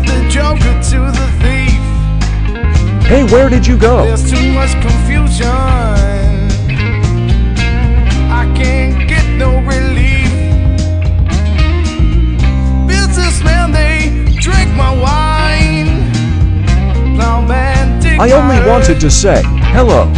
the joker to the thief. Hey, where did you go? There's too much confusion. I can't get no relief. Businessmen, they drink my wine. Plowman, dig I only my wanted earth. to say hello.